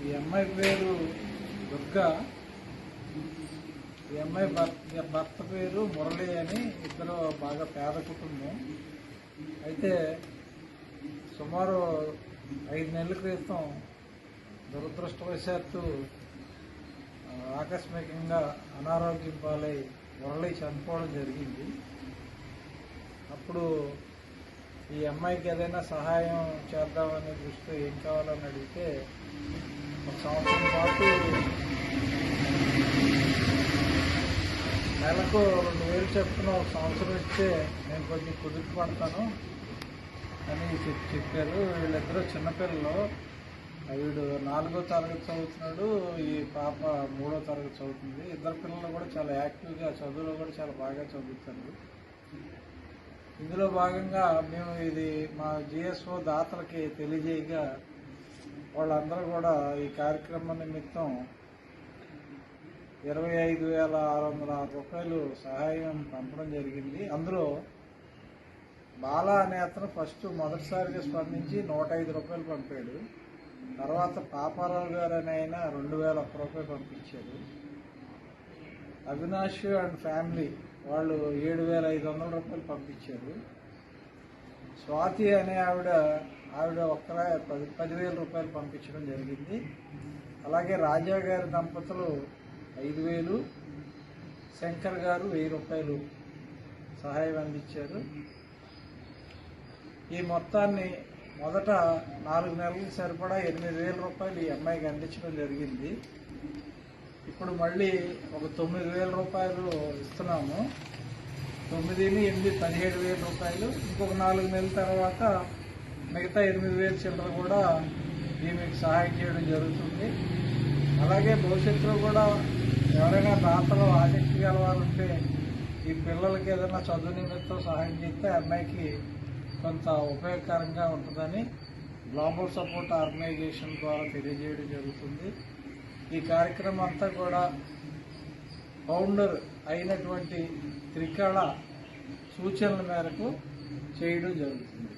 ఈ అమ్మాయి పేరు దుర్గా. ఈ అమ్మాయి భర్త పేరు మురళి అని. ఇద్దరు బాగా పేద కుటుంబం. అయితే సుమారు 5 నెలల క్రితం దురదృష్టవశాత్తు ఆకస్మికంగా అనారోగ్యం పాలై మురళి చనిపోవడం జరిగింది. అప్పుడు ఈ అమ్మాయికి ఏదైనా సహాయం చేద్దామనే దృష్టితో ఏం కావాలని అడిగితే 1 సంవత్సరం పాటు నెలకు 2,000 చొప్పున 1 సంవత్సరం ఇస్తే నేను కొంచెం కుదురు పడతాను అని చెప్పారు. వీళ్ళిద్దరూ చిన్నపిల్లలు. వీడు 4వ తరగతి చదువుతున్నాడు, ఈ పాప 3వ తరగతి చదువుతుంది. ఇద్దరు పిల్లలు కూడా చాలా యాక్టివ్గా చదువులో కూడా చాలా బాగా చదువుతారు. ఇందులో భాగంగా మేము ఇది మా జిఎస్ఓ దాతలకి తెలియజేయగా వాళ్ళందరూ కూడా ఈ కార్యక్రమం నిమిత్తం 25,606 రూపాయలు సహాయం పంపడం జరిగింది. అందులో బాలా అనే అతను మొదటిసారిగా స్పందించి 105 రూపాయలు పంపాడు. తర్వాత పాపారావు గారు అని ఆయన 2,001 రూపాయలు పంపించారు. అవినాష్ అండ్ ఫ్యామిలీ వాళ్ళు 7,500 రూపాయలు పంపించారు. స్వాతి అనే ఆవిడ ఒక్కరే 10,000 రూపాయలు పంపించడం జరిగింది. అలాగే రాజా గారి దంపతులు 5,000, శంకర్ గారు 1,000 రూపాయలు సహాయం అందించారు. ఈ మొత్తాన్ని మొదట 4 నెలలకు సరిపడా 8,000 రూపాయలు ఈ అమ్మాయికి అందించడం జరిగింది. ఇప్పుడు మళ్ళీ ఒక 9,000 రూపాయలు ఇస్తున్నాము. 9, 8, 17,000 రూపాయలు. ఇంకొక 4 నెలల తర్వాత మిగతా 8,000 చిల్లర కూడా ఈమెకు సహాయం చేయడం జరుగుతుంది. అలాగే భవిష్యత్తులో కూడా ఎవరైనా దాతలో ఆసక్తి గలవారుంటే ఈ పిల్లలకి ఏదైనా చదువు నిమిత్తం సహాయం చేస్తే అమ్మాయికి కొంత ఉపయోగకరంగా ఉంటుందని గ్లోబల్ సపోర్ట్ ఆర్గనైజేషన్ ద్వారా తెలియజేయడం జరుగుతుంది. ఈ కార్యక్రమం అంతా కూడా ఫౌండర్ అయినటువంటి త్రికళ సూచనల మేరకు చేయడం జరుగుతుంది.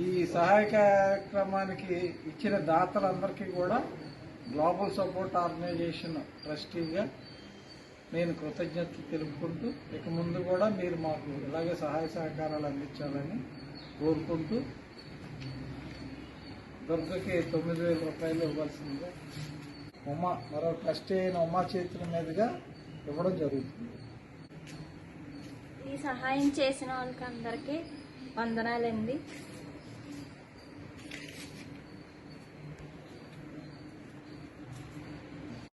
ఈ సహాయ కార్యక్రమానికి ఇచ్చిన దాతలందరికీ కూడా గ్లోబల్ సపోర్ట్ ఆర్గనైజేషన్ ట్రస్టీగా నేను కృతజ్ఞతలు తెలుపుకుంటూ ఇక ముందు కూడా మీరు మాకు ఇలాగే సహాయ సహకారాలు అందించాలని కోరుకుంటూ దుర్గకి 9,000 రూపాయలు ఇవ్వాల్సిందిగా మరో ట్రస్టీ అయిన ఉమా చేతుల మీదుగా ఇవ్వడం జరుగుతుంది. ఈ సహాయం చేసిన వాళ్ళకి అందరికీ వందనాలండి.